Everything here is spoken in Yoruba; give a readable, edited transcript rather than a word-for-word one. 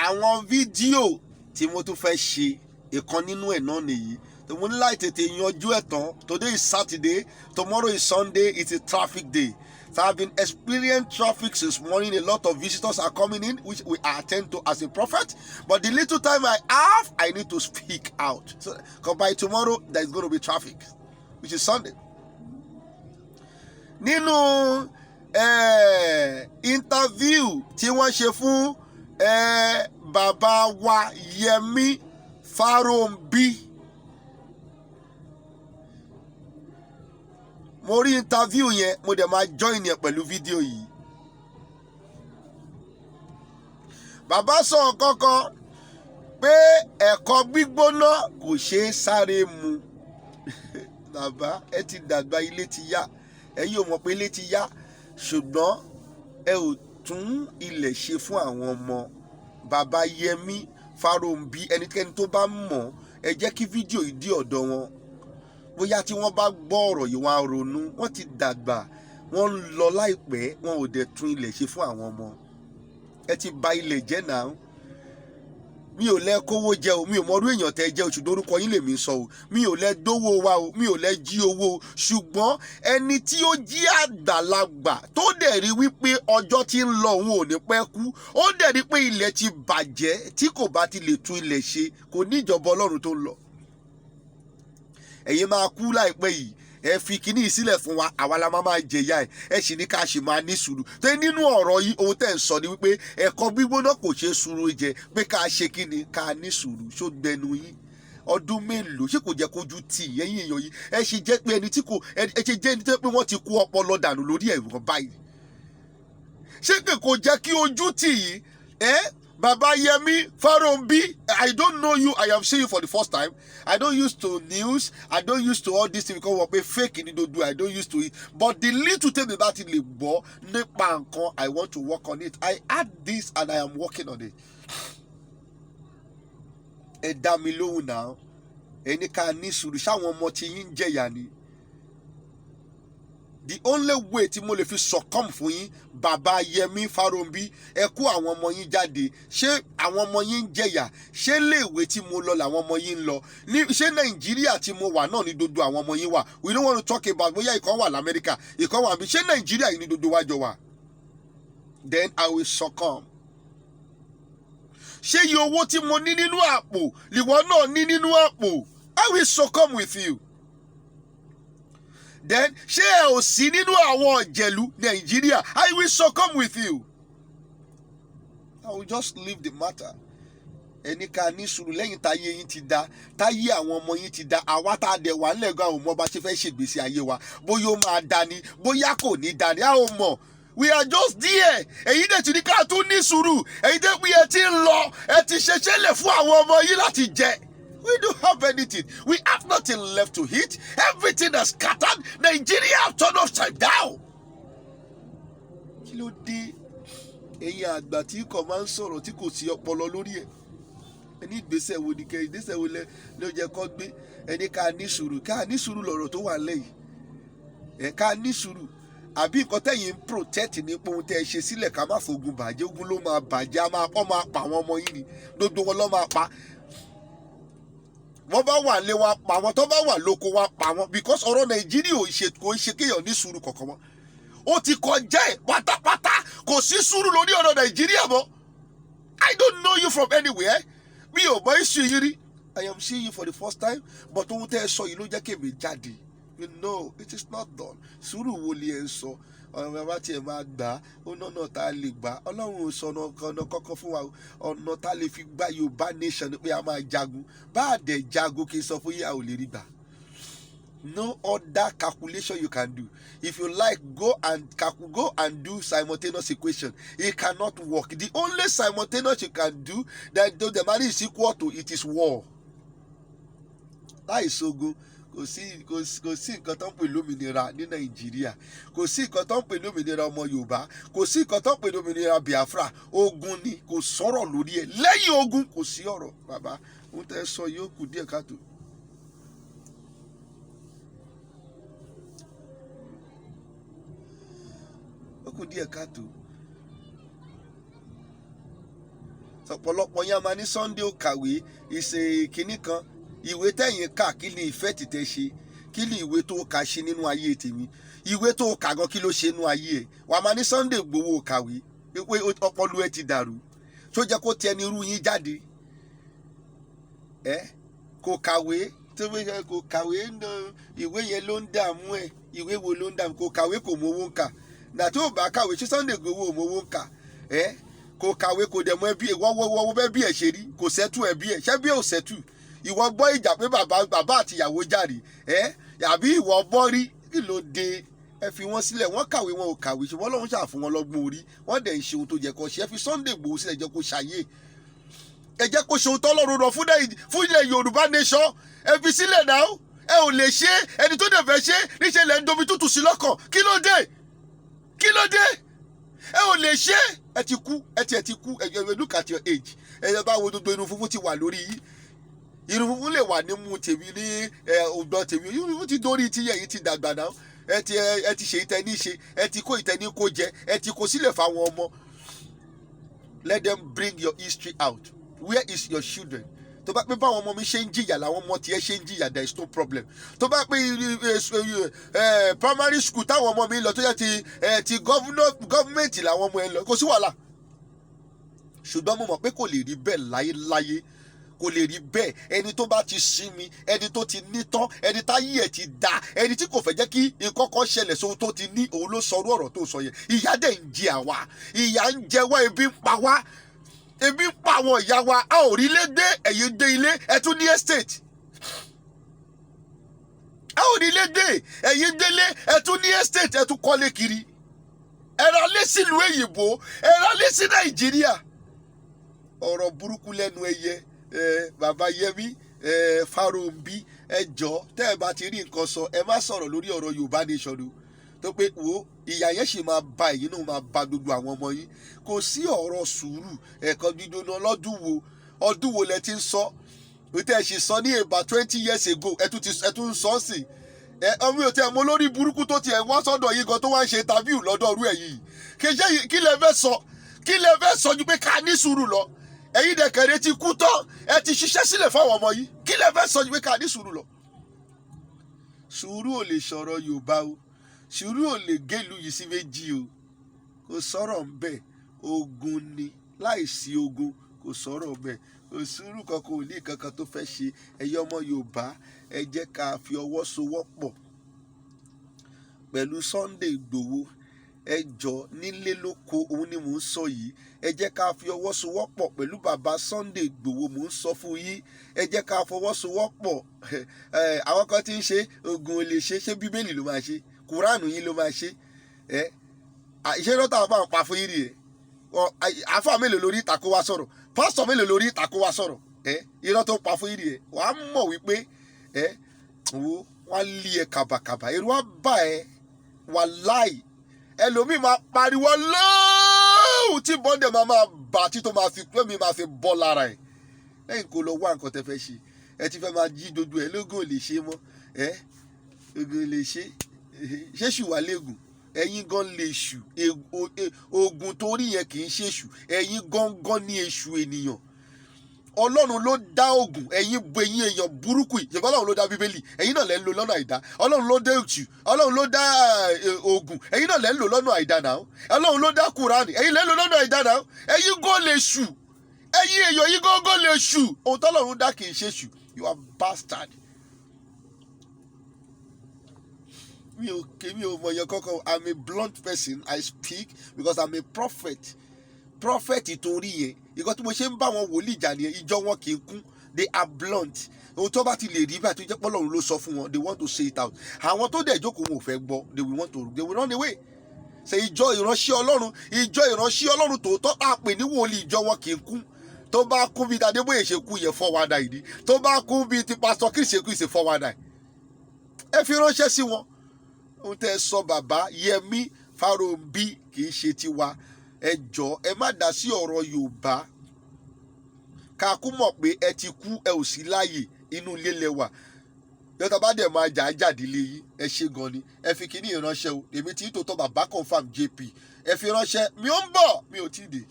àwọn fídíò tí mo tún fẹ́ ṣe ìkan nínú ẹ̀ náà nìyí. Mo ní láì tètè yanjú ẹ̀ tán. Today is Saturday, tomorrow is Sunday, it's a traffic day. So I've been experiencing traffic since morning. A lot of visitors are coming in, which we attend to as a prophet. But the little time I have, I need to speak out. So, because by tomorrow, there's going to be traffic, which is Sunday. Nínú interview tí wọ́n ṣe fún bàbá wa Yẹmí Farounbi, mo rí interview yẹn, mo dẹ̀ máa join yẹn pẹ̀lú fídíò yìí. Bàbá sọ kankan pé ẹ̀kọ gbígbóná kò ṣeé sáré mu. Bàbá ẹ ti dàgbà, ilé ti yá, ẹ̀yin ò mọ̀ pé ilé ti yá, ṣùgbọ́n ẹ ò tún ilẹ̀ ṣe fún àwọn ọmọ. Bàbá Yẹmí Farounbi, ẹnikẹ́ni tó bá mọ̀, ẹ jẹ́ kí fídíò yìí dé ọ̀dọ̀ wọn. Bóyá tí wọ́n bá gbọ́ ọ̀rọ̀ yìí wọ́n á ronú. Wọ́n ti dàgbà, wọ́n ń lọ láìpẹ́, wọn ò dẹ̀ tún ilẹ̀ ṣe fún àwọn ọmọ. Ẹ ti bà ilẹ̀ jẹ́ náà. Mi ò lẹ kówó jẹ o, mi ò mọrú èèyàn tẹ́ jẹ́ o, ṣùgbọ́n orúkọ yín lèmi sọ o. Mi ò lẹ dówó wa o, mi ò lẹ jí owó o, ṣùgbọ́n ẹni tí ó jí àgbàlagbà tó dẹ̀ rí wípé ọjọ́ tí ń lọ òun ò ní pẹ́ kú, ó dẹ̀ rí pé ilẹ̀ ti bàjẹ́, tí kò bá ti lè tún ilẹ̀ ṣe, kò ní ìjọba Ọlọ́run tó ń lọ. Ẹ̀yin máa kú láìpẹ́ yìí, ẹ fi kíní sílẹ̀ fún wa, àwa la máa jẹ̀yà ẹ̀, ẹ sì ní ká ṣì máa ní sùúrù. Tó nínú ọ̀rọ̀ yìí ohun tẹ́ ń sọ ni wípé ẹ̀kọ gbígbóná kò ṣe sùúrù jẹ, pé ká ṣe kíni, ká ní sùúrù. Ṣó gbẹnu yín? Ọdún mélòó ṣé kò jẹ́ kójú tì ẹ̀yin èèyàn yìí? Ẹ ṣe jẹ́ pé ẹni tí kò, ẹ ṣe jẹ́ ẹni tó pé wọ́n ti kú ọpọlọ dànù lórí ẹ̀rọ báyìí. Ṣé kò jẹ́ kí ojú tì yín? Baba Yẹmí Farounbi, I don't know you. I am seeing you for the first time. I don't used to news. I don't used to all this thing because we're fake in do. I don't used to it. But the little thing about it, I want to work on it. I add this and I am working on it. Ẹ dá mi lóhùn náà. Ẹni ká ní sùúrù, ṣáwọn ọmọ tí yín jẹ̀yà ni. The only way tí mo lè fi succumb fún yín, Bàbá Yẹmí Farounbi, ẹ kó àwọn ọmọ yín jáde. Ṣé àwọn ọmọ yín ń jẹ̀yà? Ṣé léèwé tí mo lọ làwọn ọmọ yín ń lọ? Ṣé Nàìjíríà tí mo wà náà ní gbogbo àwọn ọmọ yín wà? We don't want to talk about bóyá ìkan wà l'Amẹ́ríkà, ìkan wà níbí. Ṣé Nàìjíríà yìí ní gbogbo wa jọ wà? Then I will succumb. Ṣé iye owó tí mo ní nínú àpò lìwọ náà ní nínú àpò? I will succumb with you. Then ṣé ẹ ò sí nínú àwọn ìjẹ̀lú Nàìjíríà? I will succumb with you. I will just leave the matter. Ẹni ká ní sùúrù lẹ́yìn táyé yín ti dá, táyé àwọn ọmọ yín ti dá, àwa tá a dẹ̀ wà nílẹ̀gàn àwọn ọmọ bá ṣe fẹ́ ṣègbésí ayé wa, bóyá ó máa dání, bóyá kò ní dání, a ò mọ̀. We are just there. Èyí dẹ̀ ti ní ká tún ní sùúrù. Èyí dẹ̀ pé ẹ ti ń lọ, ẹ ti ṣeṣẹ́ lẹ̀ fún àwọn ọmọ yín láti jẹ. We don't have anything. We have nothing left to eat. Everything is scattered. Nigeria have turned upside down. Kí ló dé? Ẹ̀yin àgbà tí kò máa ń sọ̀rọ̀ tí kò sí ọpọlọ lórí ẹ̀. Ẹni ìgbésẹ̀ wo ni kẹ́, ìgbésẹ̀ wo ló jẹ́ kó gbé? Ẹni ká ní sùúrù. Ká ní sùúrù lọ̀rọ̀ tó wà lẹ́yìn. Ká ní sùúrù. Àbí nǹkan tẹ́yìn ń protect ní pé ohun tẹ́ ẹ ṣe sílẹ̀ ká má fogun bàjẹ́, ogun ló máa bàjẹ́, ó máa pa àwọn ọmọ yín ni. Gbogbo wọn ló máa pa. Wọ́n bá wà lé wa pa wọn, tó bá wà lóko wa pa wọn, because ọ̀rọ̀ Nàìjíríà kò ṣe kéèyàn ní sùúrù kankan mọ́. Ó ti kọjá ẹ̀ pátápátá, kò sí sùúrù lórí ọ̀rọ̀ Nàìjíríà mọ́. I don't know you from anywhere. Mi ò mọ issue yìí rí. I am seeing you for the first time, but ohun tẹ́ ẹ sọ yìí ló jẹ́ kémi jáde. You know, it is not done. Sùúrù wo lè ẹ sọ? Ọ̀nà bàbá tiẹ̀ máa gbà á, ọ̀nà tá a lè gbà. Ọlọ́run ò sọ ọ̀nà kankan fún wa. Ọ̀nà tá a lè fi gbá Yorùbá nation pé a máa jagun. Bá a dẹ̀ jagun kí n sọ fún yíyá ò lè rí gbà. No other calculation you can do. If you like, go and do simultaneous equation. It cannot work. The only simultaneous you can do that the money is equal to it is war. That is so good. Kò sí nǹkan tó ń pè lómìnira ní Nàìjíríà, kò sí nǹkan tó ń pè lómìnira ọmọ Yorùbá, kò sí nǹkan tó ń pè lómìnira Biafra. Ogun ni, kò sọ̀rọ̀ lórí ẹ̀. Lẹ́yìn ogun kò sí ọ̀rọ̀. Bàbá ohun tẹ́ sọ yóò kù díẹ̀ káàtó. Ó kù díẹ̀ káàtó. ọ̀pọ̀lọpọ̀ yẹn a máa ní Sunday ò kàwé ìṣe kínní kan. Ìwé tẹ̀yìn kà kí ni ìfẹ́ tìtẹ̀ ṣe? Kí ni ìwé tó kà ṣe nínú ayé tèmi? Ìwé tó kà gan kí ló ṣe nínú ayé ẹ̀? Wà á máa ní Sunday Igboho kàwé pé ọpọlọ ẹ ti dàrú. Tó jẹ́ kó tẹni irú yín jáde. Kò kàwé kò kàwé ìwé yẹn ló ń dààmú ẹ̀. Ìwé wo ló ń dààmú? Kò kàwé kò mówó ń kà. Nà tó bá kàwé ṣé Sunday Igboho ò mówó ń kà? Kò kàwé kò dẹ̀ mọ ẹbí ẹ̀ wọ́wọ́ bẹ́ẹ̀ bí ẹ̀ ṣe rí kò sẹ́tù ẹbí ẹ̀ ṣẹ́ bí ẹ̀ ò sẹ́tù. Ìwọ gbọ́ ìjà pé bàbá àti ìyàwó jàre àbí ìwọ bọ́ rí kí ló dé? Ẹ fi wọ́n sílẹ̀, wọ́n kàwé wọn ò kàwé ṣùgbọ́n Ọlọ́run ṣàfún wọn lọ́gbọ́n orí, wọ́n dẹ̀ ń ṣe ohun tó jẹ́ kó ṣe. Ẹ fi Sunday Igboho sílẹ̀, jẹ́ kó ṣàyè, ẹ jẹ́ kó ṣe ohun tọ́lọ́run rọ̀ fún ilẹ̀ Yorùbá nation. Ẹ fi sílẹ̀ náà, ẹ ò lè ṣe, ẹni tó dẹ̀ fẹ́ ṣe níṣẹ́ lẹ́ ń domi tútù sí lọ́kàn. Kí ló dé? Ẹ ò lè ṣe, ẹ ti kú, ẹ ti kú. Look at your age. Ẹ bá wo gbogbo irun funfun ti wà lórí yìí. Irun funfun lè wà nímú tèmi ní ọ̀dọ̀ tèmi. Irun funfun ti dórí ti yẹ̀ yìí ti dàgbà náà. Ẹ ti ṣe ìtẹ́ni ṣe, ẹ ti kó ìtẹ́ni kó jẹ, ẹ ti kó sílẹ̀ fáwọn ọmọ. Let them bring your history out. Where is your children? Tó bá pé báwọn ọmọ mi ṣe ń jìyà làwọn ọmọ tiẹ̀ ṣe ń jìyà, there is no problem. Tó bá pé primary school táwọn ọmọ mi lọ tó yẹ ti gọ́ọ̀mẹ̀ntì làwọn ọmọ ẹ lọ, kò sí wàhálà. Ṣùgbọ́n mo mọ̀ pé kò lè rí bẹ́ẹ̀ láyéláyé. Kò lè rí bẹ́ẹ̀. Ẹni tó bá ti sinmi, ẹni tó ti ní tán, ẹni táyé ẹ̀ ti dá, ẹni tí kò fẹ́ jẹ́ kí ìkọ́kọ́ ṣẹlẹ̀ sóhun tó ti ní, òun ló sọrú ọ̀rọ̀ tó sọ yẹn. Ìyà dẹ̀ ń jẹ àwa, ìyà ń jẹ wá, ebi ń pa wá, ebi ń pa àwọn ìyá wa. A ò rí ilé gbé, ẹ̀yin dé ilé, ẹ tún ní estate. A ò rí ilé gbé, ẹ̀yin délé, ẹ tún ní estate, ẹ tún kọ́lé kiri. Ẹ ra lé sílùú èyìnbó, ẹ ra lé sí Nàìjíríà. Ọ̀rọ̀ burúkú lẹ́nu ẹyẹ. Bàbá Yẹmí Farounbi, ẹ jọ̀ọ́ tẹ́ ẹ bá ti rí nǹkan sọ, ẹ má sọ̀rọ̀ lórí ọ̀rọ̀ Yorùbá nation o. Tó pé wo ìyà yẹn sì máa ba èyí náà, máa ba gbogbo àwọn ọmọ yín. Kò sí ọ̀rọ̀ sùúrù ẹ̀kan dídóná ọdún wo lẹ ti ń sọ? Tẹ́ ẹ sì sọ ní about 20 years ago, ẹ tún ń sọ sí. Ọmọ yóò tẹ́ ẹ mọ lórí burúkú tó ti ẹ̀ wá sọ́dọ̀ yìí gan tó wá ń ṣe interview lọ́dọ̀ ọ̀rú ẹ̀ yìí. Kí lẹ fẹ́ sọ ju pé ká ní sùúrù lọ? Ẹ̀yin dẹ̀kẹ̀rẹ̀ ti kú tán, ẹ ti ṣiṣẹ́ sílẹ̀ fáwọn ọmọ yìí. Kí lẹ fẹ́ sọ ju pé ká ní sùúrù lọ? Sùúrù ò lè sọ̀rọ̀ Yorùbá o. Sùúrù ò lè gélú yìí sí méjì o. Kò sọ̀rọ̀ ń bẹ̀. Ogun ni. Láìsí ogun kò sọ̀rọ̀ ń bẹ̀. Kò sùúrù kankan ò ní kankan tó fẹ́ ṣe. Ẹ̀yin ọmọ Yorùbá, ẹ jẹ́ ká fi ọwọ́ sowọ́pọ̀ pẹ̀lú Sunday Igboho. Ẹ jọ̀ọ́ nílé lóko, òun ni mò ń sọ yìí. Ẹ jẹ́ ká fi ọwọ́ sowọ́pọ̀ pẹ̀lú bàbá Sunday Igboho, mò ń sọ fún yín. Ẹ jẹ́ ká fọwọ́ sowọ́pọ̀. Àwọn kan ti ń ṣe ogun ò lè ṣe Bíbélì ló máa ṣe, Kùránù yín ló máa ṣe. Ìṣe lọ́tà àfa ń pa fún yín rí ẹ̀. Àfa mélòó lórí ìta kó wá sọ̀rọ̀? Pásítọ̀ mélòó lórí ìta kó wá sọ̀rọ̀? Irọ́ tó pa fún yín rí ẹ̀. Wàá mọ̀ wípé wọ́n á lé ẹ kàbàkàbà, irú á bà ẹ́ wàláì. Ẹlòmíì máa pariwo lóòó tí bọ́ndẹ̀ máa bà tí tó máa fi pé mi máa fi bọ́ lára ẹ̀. Lẹ́yìn kó lọ wá nǹkan tẹ́ fẹ́ ṣe, ẹ ti fẹ́ máa jí dodo ẹ̀ lógún ò lè ṣe mọ́. Ogun ò lè ṣe. Ṣéṣù wà lẹ́gùn, ẹ̀yin gan lè ṣù. Ogun torí yẹn kì í ṣèṣù, ẹ̀yin gangan ní èṣù ènìyàn. Ọlọ́run ló dá ogun, ẹ̀yin èèyàn burúkú yìí. Ṣùgbọ́n Ọlọ́run ló dá Bíbélì, ẹ̀yin náà lẹ́ ń lò lọ́nà àìdá. Ọlọ́run ló dá èṣù, Ọlọ́run ló dá ogun, ẹ̀yin náà lẹ́ ń lò lọ́nà àìdá náà. Ọlọ́run ló dá Kùránì, ẹ̀yin lẹ́ ń lò lọ́nà àìdá náà. Ẹ̀yin gan lè ṣù, ẹ̀yin èèyàn yìí gangan lè ṣù. Ohun tọ́lọ́run dá kì í ṣe ṣù. You are bastard. Mi ò mọ̀ yẹn kankan. I'm a blunt person. I speak because I'm a prophet. Prophet ìtorí yẹn. Ìgbà tí mo ṣe ń bá wọn wòlíì jà nìyẹn, ìjọ wọn kì í kún. They are blunt. Ohun tó bá ti lè rí báyìí tó jẹ́ pé Ọlọ́run ló sọ fún wọn, they want to say it out. Àwọn tó dẹ̀ jókòó wọn ò fẹ́ gbọ́, they will run away. Ṣé ìjọ ìránṣẹ́ Ọlọ́run tòótọ́ tá a pè ní wòlíì, ìjọ wọn kì í kún. Tó bá kú bí Adébóyè ṣe kú yẹn 419 ìdí. Tó bá kú bí ti Pastor Chris ṣe kú ìṣe 419. Ẹ fi ránṣẹ́ sí wọn. Ohun tẹ́ ẹ sọ bàbá Yẹmí Farounbi kì í ṣe tiwa. Ẹ jọ̀ọ́ ẹ má dá sí ọ̀rọ̀ Yorùbá. Ká kú mọ̀ pé ẹ ti kú, ẹ ò sí láàyè, inú ilé lẹ́wà. Yọ́tà bá dẹ̀ máa jà jáde lé yín, ẹ ṣe gan ni. Ẹ fi kíní ìránṣẹ́ o. Èmi tí tòótọ́ bàbá confam JP. Ẹ fi ránṣẹ́, mi ò ń bọ̀, mi ò tí ì dé.